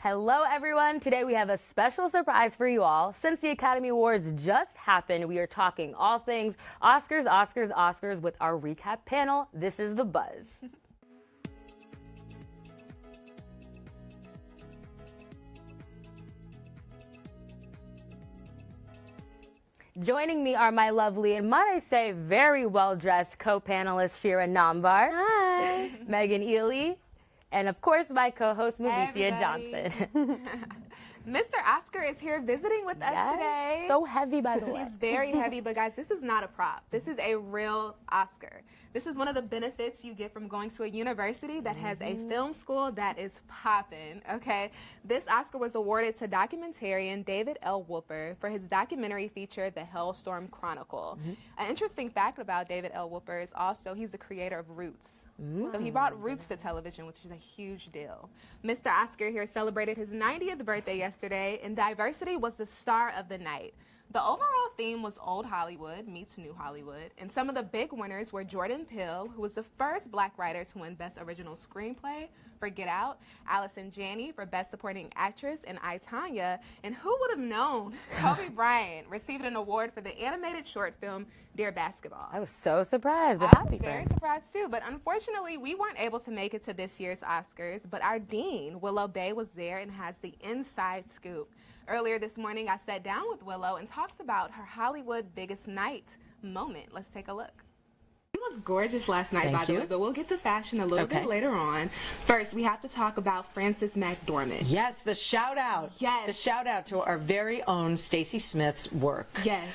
Hello, everyone. Today we have a special surprise for you all. Since the Academy Awards just happened, we are talking all things Oscars, Oscars, Oscars with our recap panel. This is The Buzz. Joining me are my lovely and, might I say, very well-dressed co-panelists Shira Nambar. Hi. Megan Ely. And, of course, my co-host, Malicia Johnson. Mr. Oscar is here visiting with us today. So heavy, by the way. He's very heavy, but guys, this is not a prop. This is a real Oscar. This is one of the benefits you get from going to a university that has a film school that is poppin', okay? This Oscar was awarded to documentarian David L. Wolper for his documentary feature, The Hellstorm Chronicle. An interesting fact about David L. Wolper is also he's the creator of Roots. So he brought Roots to television, which is a huge deal. Mr. Oscar here celebrated his 90th birthday yesterday, and diversity was the star of the night. The overall theme was old Hollywood meets new Hollywood, and some of the big winners were Jordan Peele, who was the first black writer to win Best Original Screenplay for Get Out, Allison Janney for Best Supporting Actress in I, Tonya, and who would have known Kobe Bryant received an award for the animated short film Dear Basketball. I was so surprised, but I happy was for very him. surprised too, but unfortunately we weren't able to make it to this year's Oscars, but our dean, Willow Bay, was there and has the inside scoop. Earlier this morning, I sat down with Willow and talked about her Hollywood biggest night moment. Let's take a look. You looked gorgeous last night, by the way, but we'll get to fashion a little bit later on. First, we have to talk about Frances McDormand. Yes, the shout out. Yes. The shout out to our very own Stacey Smith's work. Yes.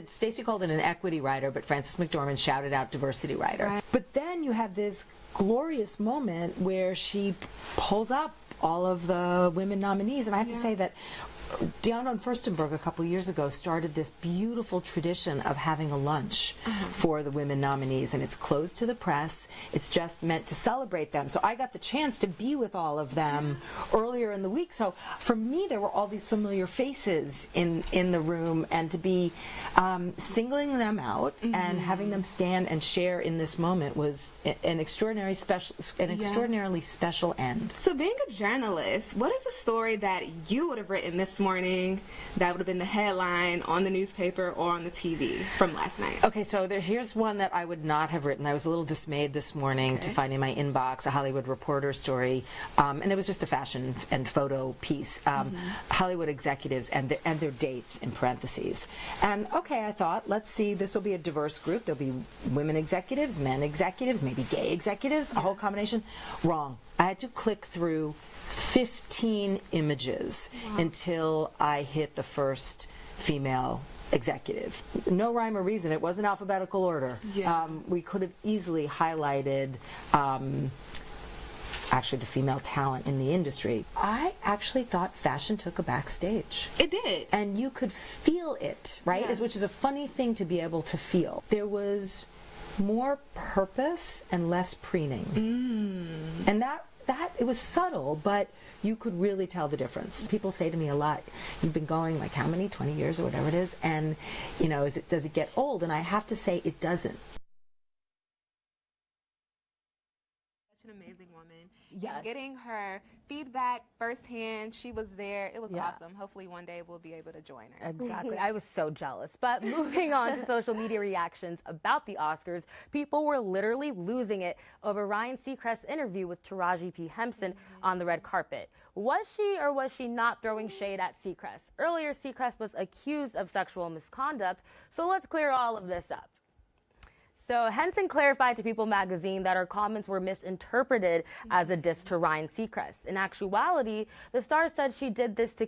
Stacey called it an equity writer, but Frances McDormand shouted out diversity writer. Right. But then you have this glorious moment where she pulls up all of the women nominees, and I have to say that Dion Furstenberg a couple years ago started this beautiful tradition of having a lunch for the women nominees, and it's closed to the press. It's just meant to celebrate them. So I got the chance to be with all of them earlier in the week. So for me, there were all these familiar faces in the room, and to be singling them out and having them stand and share in this moment was an extraordinarily special end. So being a journalist, what is a story that you would have written this morning that would have been the headline on the newspaper or on the TV from last night? Okay, so here's one that I would not have written. I was a little dismayed this morning to find in my inbox a Hollywood Reporter story, and it was just a fashion and photo piece. Hollywood executives and their dates in parentheses. And okay, I thought, let's see, this will be a diverse group. There'll be women executives, men executives, maybe gay executives, a whole combination. Wrong. I had to click through 15 images until I hit the first female executive. No rhyme or reason. It wasn't alphabetical order. We could have easily highlighted actually the female talent in the industry. I actually thought fashion took a backstage. It did. And you could feel it, right? Which is a funny thing to be able to feel. There was more purpose and less preening. And that it was subtle, but you could really tell the difference. People say to me a lot, you've been going like how many, 20 years or whatever it is, and you know, does it get old? And I have to say it doesn't. Such an amazing woman. Yes. And getting her feedback firsthand, she was there. It was awesome. Hopefully one day we'll be able to join her. Exactly. I was so jealous. But moving on to social media reactions about the Oscars, people were literally losing it over Ryan Seacrest's interview with Taraji P. Henson on the red carpet. Was she or was she not throwing shade at Seacrest? Earlier, Seacrest was accused of sexual misconduct, so let's clear all of this up. So Henson clarified to People magazine that her comments were misinterpreted as a diss to Ryan Seacrest. In actuality, the star said she did this to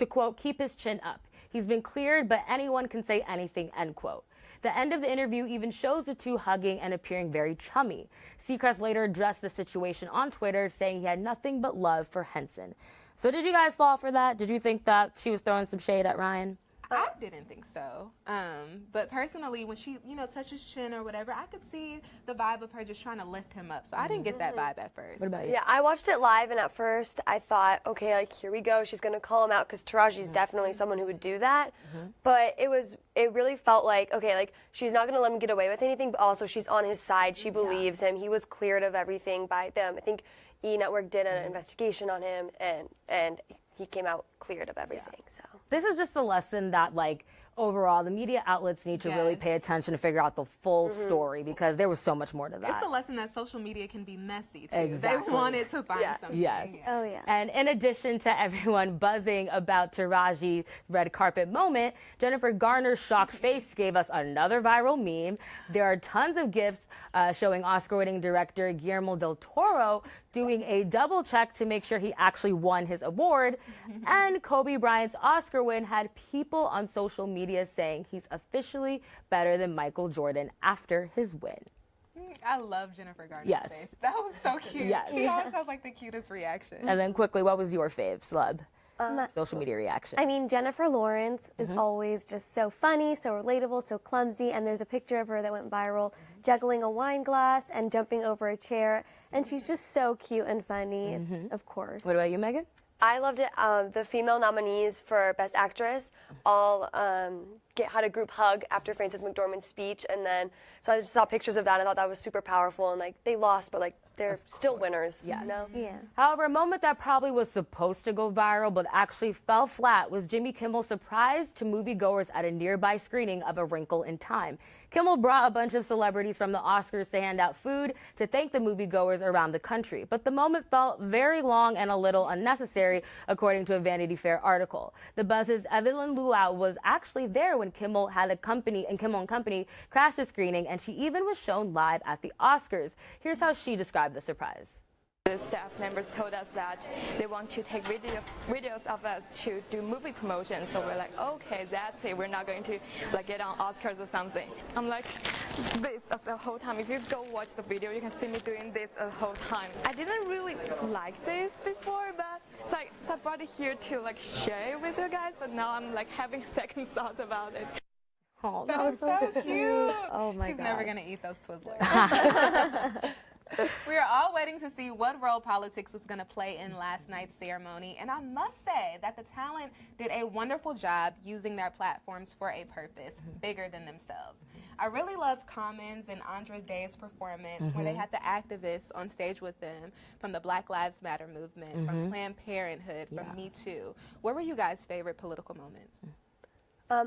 quote, keep his chin up. He's been cleared, but anyone can say anything, end quote. The end of the interview even shows the two hugging and appearing very chummy. Seacrest later addressed the situation on Twitter, saying he had nothing but love for Henson. So did you guys fall for that? Did you think that she was throwing some shade at Ryan? I didn't think so. But personally, when she, touched his chin or whatever, I could see the vibe of her just trying to lift him up. So I didn't get that vibe at first. What about you? Yeah, I watched it live, and at first I thought, okay, like, here we go. She's going to call him out, because Taraji's definitely someone who would do that. But it really felt like, okay, like, she's not going to let him get away with anything, but also she's on his side. She believes him. He was cleared of everything by them. I think E! Network did an investigation on him, and he came out cleared of everything. So This is just a lesson that, like, overall, the media outlets need to really Yes. pay attention to figure out the full story, because there was so much more to that. It's a lesson that social media can be messy too. Exactly. They wanted to find something. Yes. oh yeah. And in addition to everyone buzzing about Taraji's red carpet moment, Jennifer Garner's shocked face gave us another viral meme. There are tons of gifs showing Oscar-winning director Guillermo del Toro doing a double check to make sure he actually won his award. And Kobe Bryant's Oscar win had people on social media saying he's officially better than Michael Jordan after his win. I love Jennifer Garner's Yes. face. That was so cute. Yes. She always has like the cutest reaction. And then quickly, what was your fave celeb? Social media reaction. I mean, Jennifer Lawrence is always just so funny, so relatable, so clumsy, and there's a picture of her that went viral juggling a wine glass and jumping over a chair, and she's just so cute and funny, of course. What about you, Megan? I loved it. The female nominees for Best Actress all had a group hug after Frances McDormand's speech, and then so I just saw pictures of that. And I thought that was super powerful, and like they lost, but like they're still winners. Yes. You know? Yeah. However, a moment that probably was supposed to go viral but actually fell flat was Jimmy Kimmel's surprise to moviegoers at a nearby screening of A Wrinkle in Time. Kimmel brought a bunch of celebrities from the Oscars to hand out food to thank the moviegoers around the country. But the moment felt very long and a little unnecessary, according to a Vanity Fair article. The Buzz's Evelyn Luau was actually there when Kimmel and Company crashed the screening, and she even was shown live at the Oscars. Here's how she described the surprise. The staff members told us that they want to take videos of us to do movie promotion. So we're like, okay, that's it. We're not going to like get on Oscars or something. I'm like, this the whole time. If you go watch the video, you can see me doing this the whole time. I didn't really like this before, but so I brought it here to like share it with you guys. But now I'm like having second thoughts about it. Oh, That was so cute. Oh my She's gosh. never gonna eat those Twizzlers. We are all waiting to see what role politics was going to play in last night's ceremony, and I must say that the talent did a wonderful job using their platforms for a purpose bigger than themselves. I really loved Commons and Andra Day's performance when they had the activists on stage with them from the Black Lives Matter movement, from Planned Parenthood, from Me Too. What were you guys' favorite political moments?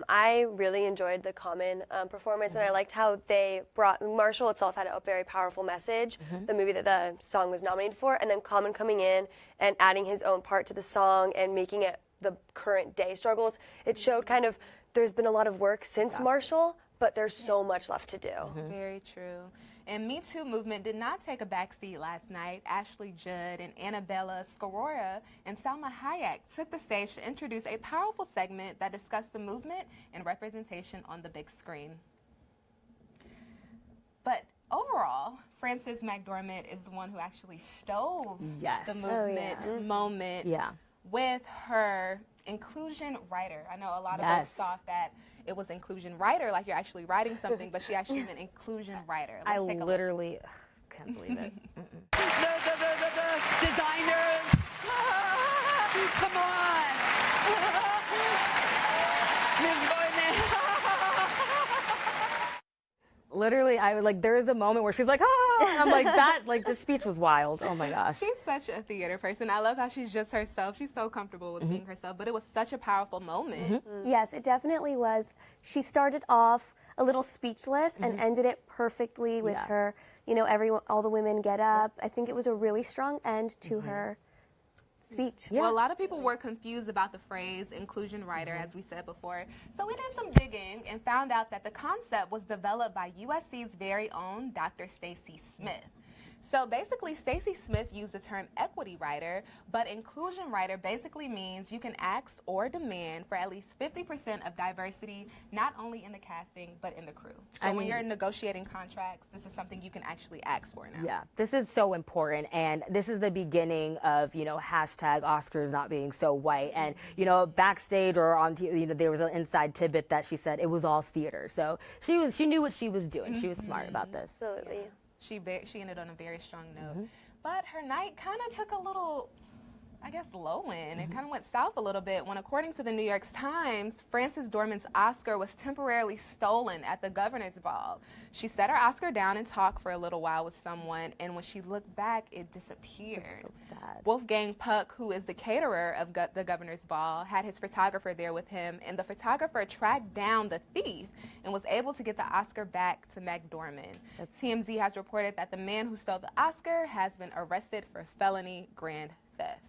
I really enjoyed the Common performance, and I liked how they brought Marshall itself had a very powerful message, the movie that the song was nominated for, and then Common coming in and adding his own part to the song and making it the current day struggles. It showed kind of there's been a lot of work since Marshall, but there's so much left to do. Very true. And Me Too movement did not take a backseat last night. Ashley Judd and Annabella Sciorra and Salma Hayek took the stage to introduce a powerful segment that discussed the movement and representation on the big screen. But overall, Frances McDormand is the one who actually stole Yes. the movement moment with her inclusion writer. I know a lot of us thought that it was inclusion writer, like you're actually writing something, but she actually meant inclusion writer. I Let's take a literally can't believe it. The designers. Come on. Ms. Boyman. Literally, I would like. There is a moment where she's like, "Ah!" And I'm like, that. Like the speech was wild. Oh my gosh. She's such a theater person. I love how she's just herself. She's so comfortable with being herself, but it was such a powerful moment. Yes, it definitely was. She started off a little speechless and ended it perfectly with her, you know, all the women get up. I think it was a really strong end to her speech. Well, a lot of people were confused about the phrase inclusion writer, as we said before. So we did some digging and found out that the concept was developed by USC's very own Dr. Stacy Smith. So basically, Stacy Smith used the term equity writer, but inclusion writer basically means you can ask or demand for at least 50% of diversity, not only in the casting, but in the crew. So when you're negotiating contracts, this is something you can actually ask for now. Yeah, this is so important, and this is the beginning of, you know, hashtag Oscars not being so white. And, you know, backstage or on TV, you know, there was an inside tidbit that she said it was all theater. So she knew what she was doing. She was smart about this. Absolutely. She ended on a very strong note. But her night kind of took a little I guess, low end. It kind of went south a little bit when, according to the New York Times, Frances Dorman's Oscar was temporarily stolen at the governor's ball. She set her Oscar down and talked for a little while with someone, and when she looked back, it disappeared. That's so sad. Wolfgang Puck, who is the caterer of the governor's ball, had his photographer there with him, and the photographer tracked down the thief and was able to get the Oscar back to McDormand. TMZ has reported that the man who stole the Oscar has been arrested for felony grand theft.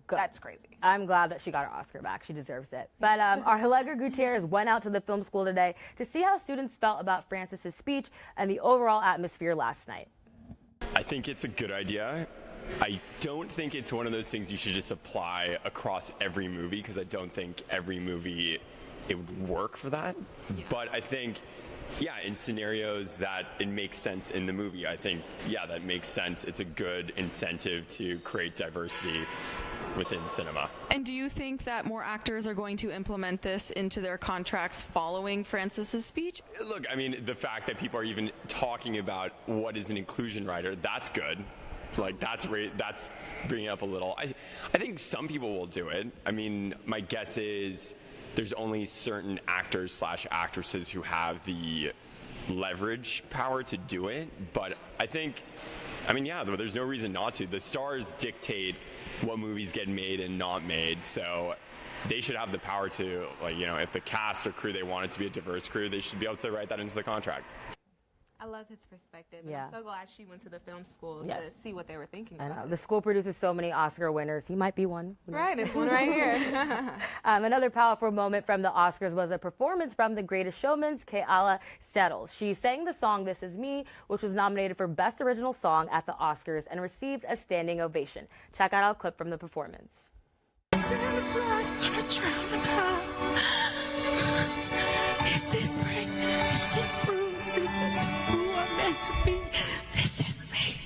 That's crazy. I'm glad that she got her Oscar back. She deserves it. But our Allegra Gutierrez went out to the film school today to see how students felt about Frances's speech and the overall atmosphere last night. I think it's a good idea. I don't think it's one of those things you should just apply across every movie, because I don't think every movie it would work for that. Yeah. But I think, yeah, in scenarios that it makes sense in the movie, I think, yeah, that makes sense. It's a good incentive to create diversity within cinema. And do you think that more actors are going to implement this into their contracts following Frances's speech? Look, I mean, the fact that people are even talking about what is an inclusion writer, that's good. Like, that's bringing up a little. I think some people will do it. I mean, my guess is there's only certain actors/actresses who have the leverage power to do it. But I think, I mean, yeah, there's no reason not to. The stars dictate what movies get made and not made, so they should have the power to, like, you know, if the cast or crew, they want it to be a diverse crew, they should be able to write that into the contract. I love his perspective. Yeah. And I'm so glad she went to the film school Yes. to see what they were thinking I about. know. The school produces so many Oscar winners. He might be one. Who knows? Right, it's one right here. Another powerful moment from the Oscars was a performance from The Greatest Showman's Keala Settles. She sang the song This Is Me, which was nominated for Best Original Song at the Oscars and received a standing ovation. Check out a clip from the performance. This is spring, this is Bruce, this is who I'm meant to be, this is me.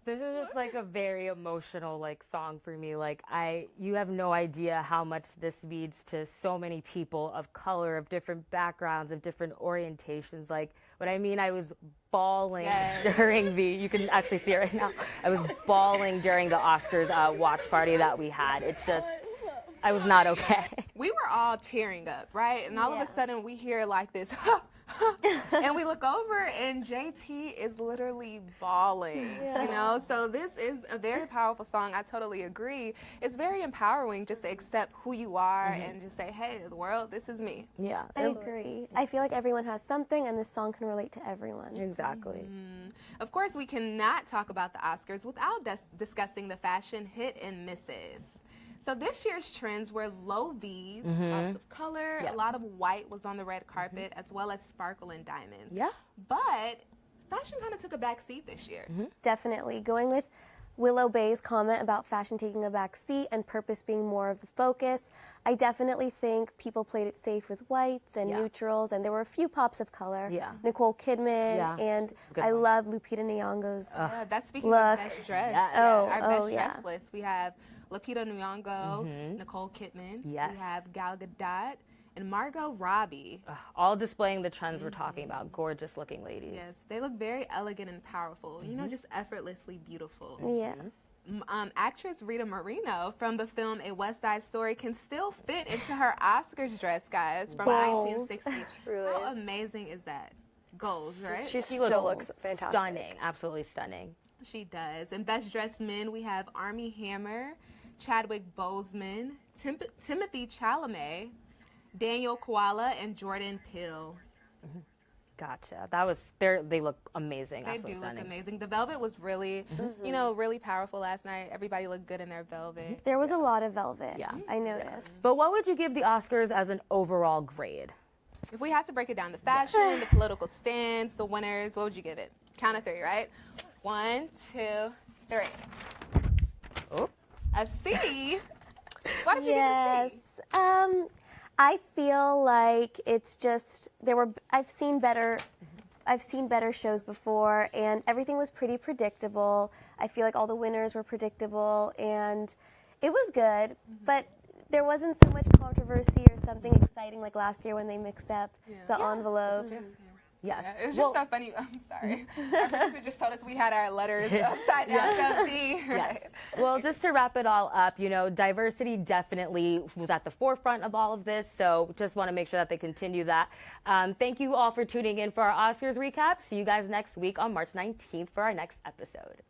This is just like a very emotional song for me. You have no idea how much this means to so many people of color, of different backgrounds, of different orientations. What I mean, I was bawling during you can actually see it right now. I was bawling during the Oscars watch party that we had. It's just, I was not okay. We were all tearing up, right? And all of a sudden we hear this, and we look over and JT is literally bawling, you know? So this is a very powerful song. I totally agree. It's very empowering just to accept who you are and just say, hey, the world, this is me. Yeah. I agree. I feel like everyone has something, and this song can relate to everyone. Exactly. Of course, we cannot talk about the Oscars without discussing the fashion hit and misses. So this year's trends were low V's, lots of color, a lot of white was on the red carpet, as well as sparkle and diamonds. Yeah. But fashion kind of took a back seat this year. Definitely. Going with Willow Bay's comment about fashion taking a back seat and purpose being more of the focus, I definitely think people played it safe with whites and neutrals, and there were a few pops of color. Yeah. Nicole Kidman, and I love Lupita Nyong'o's That's speaking look. of best dress. Yes. Our best dress list. We have Lupita Nyong'o, Nicole Kidman. Yes. We have Gal Gadot and Margot Robbie. All displaying the trends we're talking about. Gorgeous looking ladies. Yes, they look very elegant and powerful. You know, just effortlessly beautiful. Yeah. Actress Rita Moreno from the film A West Side Story can still fit into her Oscars dress, guys, from 1960. Truly. How amazing is that? Goals, right? She still looks fantastic. Stunning. Absolutely stunning. She does. And Best Dressed Men, we have Armie Hammer, Chadwick Boseman, Timothy Chalamet, Daniel Koala, and Jordan Peele. Gotcha. They look amazing. They Absolutely do stunning. look amazing. The velvet was really, really powerful last night. Everybody looked good in their velvet. There was a lot of velvet. Yeah. I noticed. But what would you give the Oscars as an overall grade? If we had to break it down, the fashion, the political stance, the winners, what would you give it? Count of three, right? 1, 2, 3. Oh. A C. What did you give a C? I feel like it's just I've seen better shows before, and everything was pretty predictable. I feel like all the winners were predictable, and it was good, but there wasn't so much controversy or something exciting like last year when they mixed up the envelopes. Yes. Yeah, it's just so funny. I'm sorry. Our producer just told us we had our letters upside down. So B. Right. Yes. Well, just to wrap it all up, diversity definitely was at the forefront of all of this. So just want to make sure that they continue that. Thank you all for tuning in for our Oscars recap. See you guys next week on March 19th for our next episode.